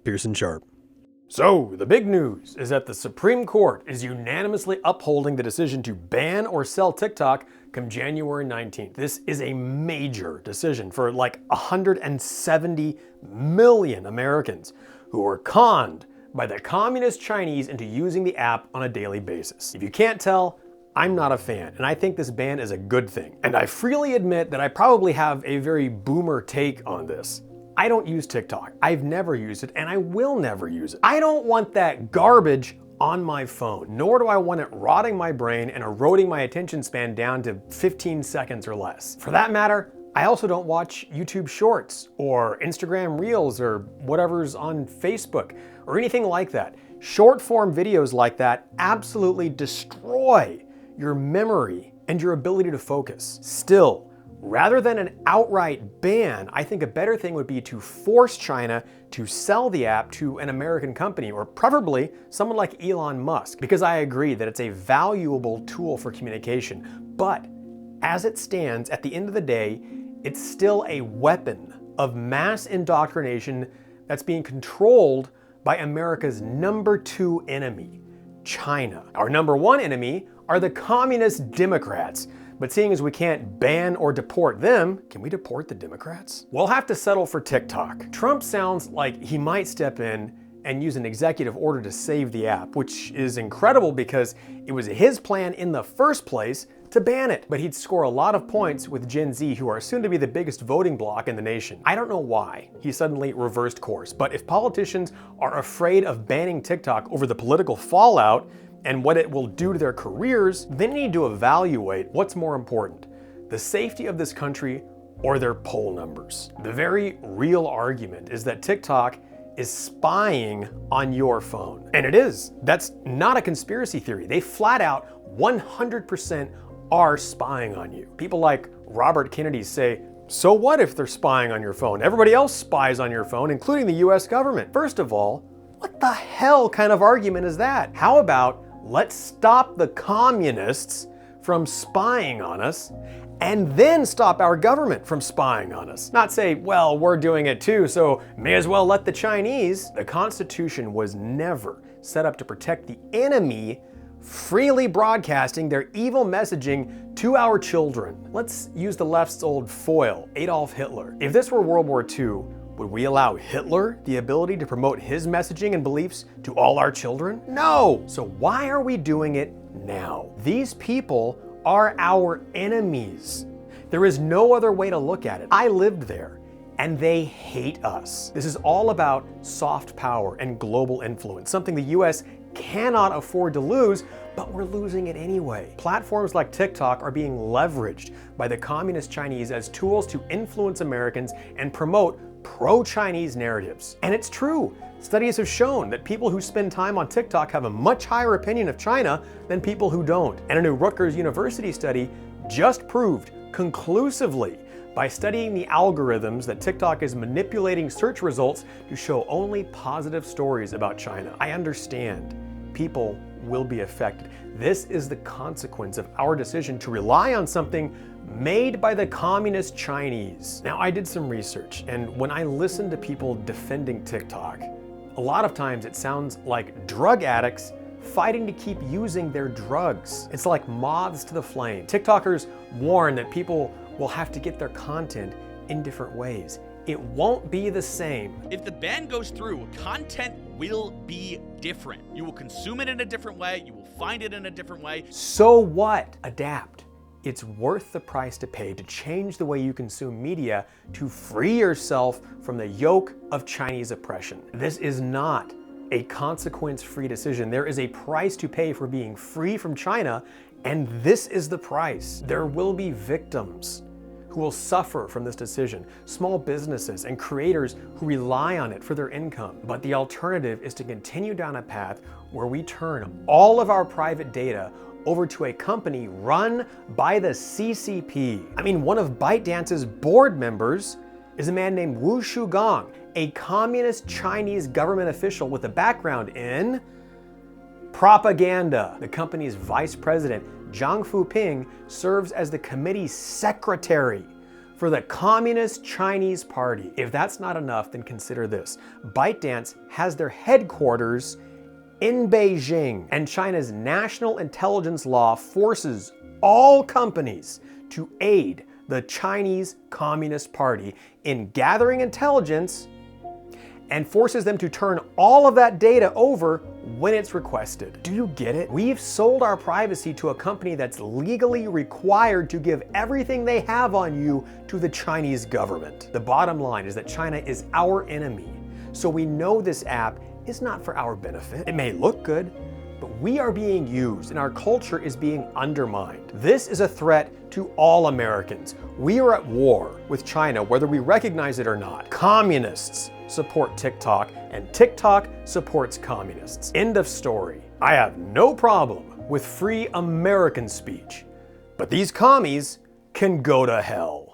Pearson Sharp. So, the big news is that the Supreme Court is unanimously upholding the decision to ban or sell TikTok come January 19th. This is a major decision for like 170 million Americans who were conned by the communist Chinese into using the app on a daily basis. If you can't tell, I'm not a fan, and I think this ban is a good thing. And I freely admit that I probably have a very boomer take on this. I don't use TikTok. I've never used it, and I will never use it. I don't want that garbage on my phone, nor do I want it rotting my brain and eroding my attention span down to 15 seconds or less. For that matter, I also don't watch YouTube Shorts or Instagram Reels or whatever's on Facebook or anything like that. Short form videos like that absolutely destroy your memory and your ability to focus. Still, rather than an outright ban, I think a better thing would be to force China to sell the app to an American company, or preferably someone like Elon Musk, because I agree that it's a valuable tool for communication. But as it stands, at the end of the day, it's still a weapon of mass indoctrination that's being controlled by America's number 2 enemy, China. Our number 1 enemy are the communist Democrats. But seeing as we can't ban or deport them, can we deport the Democrats? We'll have to settle for TikTok. Trump sounds like he might step in and use an executive order to save the app, which is incredible because it was his plan in the first place to ban it. But he'd score a lot of points with Gen Z, who are soon to be the biggest voting bloc in the nation. I don't know why he suddenly reversed course, but if politicians are afraid of banning TikTok over the political fallout and what it will do to their careers, they need to evaluate what's more important, the safety of this country or their poll numbers. The very real argument is that TikTok is spying on your phone. And it is. That's not a conspiracy theory. They flat out 100% are spying on you. People like Robert Kennedy say, so what if they're spying on your phone? Everybody else spies on your phone, including the US government. First of all, what the hell kind of argument is that? How about let's stop the communists from spying on us and then stop our government from spying on us? Not say, well, we're doing it too, so may as well let the Chinese. The Constitution was never set up to protect the enemy freely broadcasting their evil messaging to our children. Let's use the left's old foil, Adolf Hitler. If this were World War II, would we allow Hitler the ability to promote his messaging and beliefs to all our children? No! So why are we doing it now? These people are our enemies. There is no other way to look at it. I lived there, and they hate us. This is all about soft power and global influence, something the US cannot afford to lose, but we're losing it anyway. Platforms like TikTok are being leveraged by the communist Chinese as tools to influence Americans and promote pro-Chinese narratives. And it's true. Studies have shown that people who spend time on TikTok have a much higher opinion of China than people who don't. And a new Rutgers University study just proved conclusively by studying the algorithms that TikTok is manipulating search results to show only positive stories about China. I understand people will be affected. This is the consequence of our decision to rely on something made by the communist Chinese. Now, I did some research, and when I listen to people defending TikTok, a lot of times it sounds like drug addicts fighting to keep using their drugs. It's like moths to the flame. TikTokers warn that people will have to get their content in different ways. It won't be the same. If the ban goes through, content will be different. You will consume it in a different way. You will find it in a different way. So what? Adapt. It's worth the price to pay to change the way you consume media to free yourself from the yoke of Chinese oppression. This is not a consequence-free decision. There is a price to pay for being free from China, and this is the price. There will be victims who will suffer from this decision, small businesses and creators who rely on it for their income. But the alternative is to continue down a path where we turn all of our private data over to a company run by the CCP. I mean, one of ByteDance's board members is a man named Wu Shugang, a communist Chinese government official with a background in propaganda. The company's vice president, Zhang Fuping, serves as the committee's secretary for the Communist Chinese Party. If that's not enough, then consider this. ByteDance has their headquarters in Beijing, and China's national intelligence law forces all companies to aid the Chinese Communist Party in gathering intelligence and forces them to turn all of that data over when it's requested. Do you get it? We've sold our privacy to a company that's legally required to give everything they have on you to the Chinese government. The bottom line is that China is our enemy, so we know this app is not for our benefit. It may look good, but we are being used and our culture is being undermined. This is a threat to all Americans. We are at war with China, whether we recognize it or not. Communists support TikTok, and TikTok supports communists. End of story. I have no problem with free American speech, but these commies can go to hell.